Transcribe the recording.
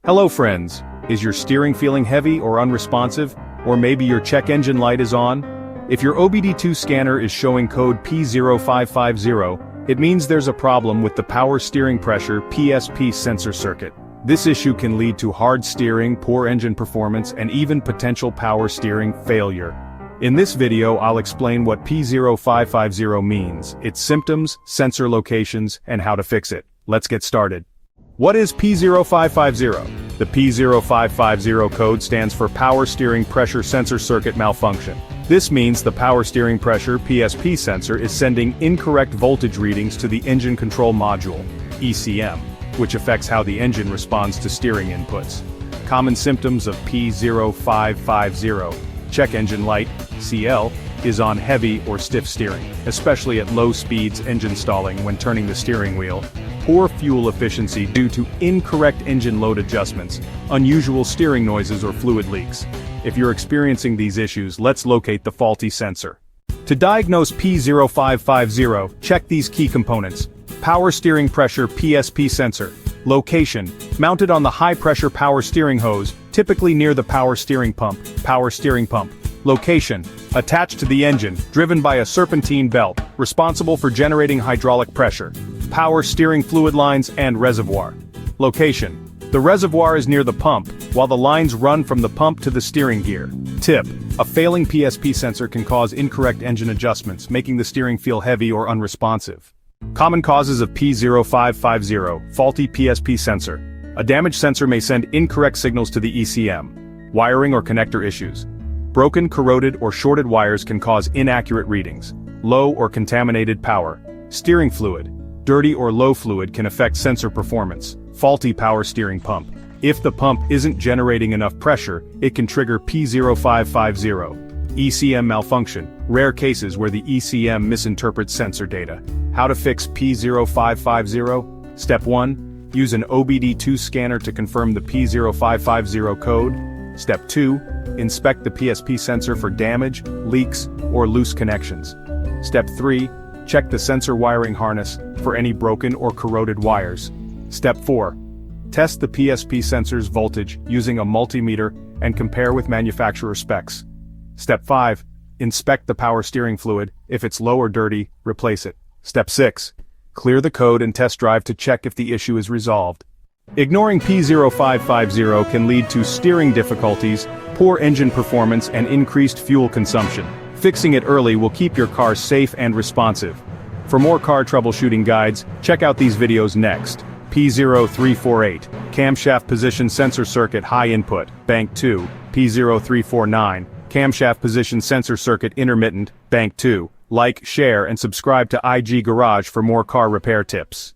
Hello friends, is your steering feeling heavy or unresponsive? Or maybe your check engine light is on? If your obd2 scanner is showing code P0550, it means there's a problem with the power steering pressure PSP sensor circuit. This issue can lead to hard steering, poor engine performance, and even potential power steering failure. In this video I'll explain what P0550 means, its symptoms, sensor locations, and how to fix it. Let's get started. What is P0550? The P0550 code stands for Power Steering Pressure Sensor Circuit Malfunction. This means the power steering pressure PSP sensor is sending incorrect voltage readings to the engine control module, ECM, which affects how the engine responds to steering inputs. Common symptoms of P0550: check engine light, CL, is on heavy or stiff steering, especially at low speeds engine stalling when turning the steering wheel. Poor fuel efficiency due to incorrect engine load adjustments, unusual steering noises or fluid leaks. If you're experiencing these issues, let's locate the faulty sensor. To diagnose P0550, check these key components. Power steering pressure PSP sensor. Location: mounted on the high-pressure power steering hose, typically near the power steering pump. Power steering pump. Location: attached to the engine, driven by a serpentine belt, responsible for generating hydraulic pressure. Power steering fluid lines and reservoir. Location: the reservoir is near the pump, while the lines run from the pump to the steering gear. Tip: a failing PSP sensor can cause incorrect engine adjustments, making the steering feel heavy or unresponsive. Common causes of P0550: faulty PSP sensor. A damaged sensor may send incorrect signals to the ECM. Wiring or connector issues. Broken, corroded, or shorted wires can cause inaccurate readings. Low or contaminated power. Steering fluid. Dirty or low fluid can affect sensor performance. Faulty power steering pump. If the pump isn't generating enough pressure, it can trigger P0550. ECM malfunction. Rare cases where the ECM misinterprets sensor data. How to fix P0550? Step 1. Use an obd2 scanner to confirm the P0550 code. Step 2. Inspect the PSP sensor for damage, leaks, or loose connections. Step 3. Check the sensor wiring harness for any broken or corroded wires. Step 4. Test the PSP sensor's voltage using a multimeter and compare with manufacturer specs. Step 5. Inspect the power steering fluid. If it's low or dirty, replace it. Step 6. Clear the code and test drive to check if the issue is resolved. Ignoring P0550 can lead to steering difficulties, poor engine performance, and increased fuel consumption. Fixing it early will keep your car safe and responsive. For more car troubleshooting guides, check out these videos next. P0348, camshaft position sensor circuit high input, bank 2. P0349, camshaft position sensor circuit intermittent, bank 2. Like, share, and subscribe to IG Garage for more car repair tips.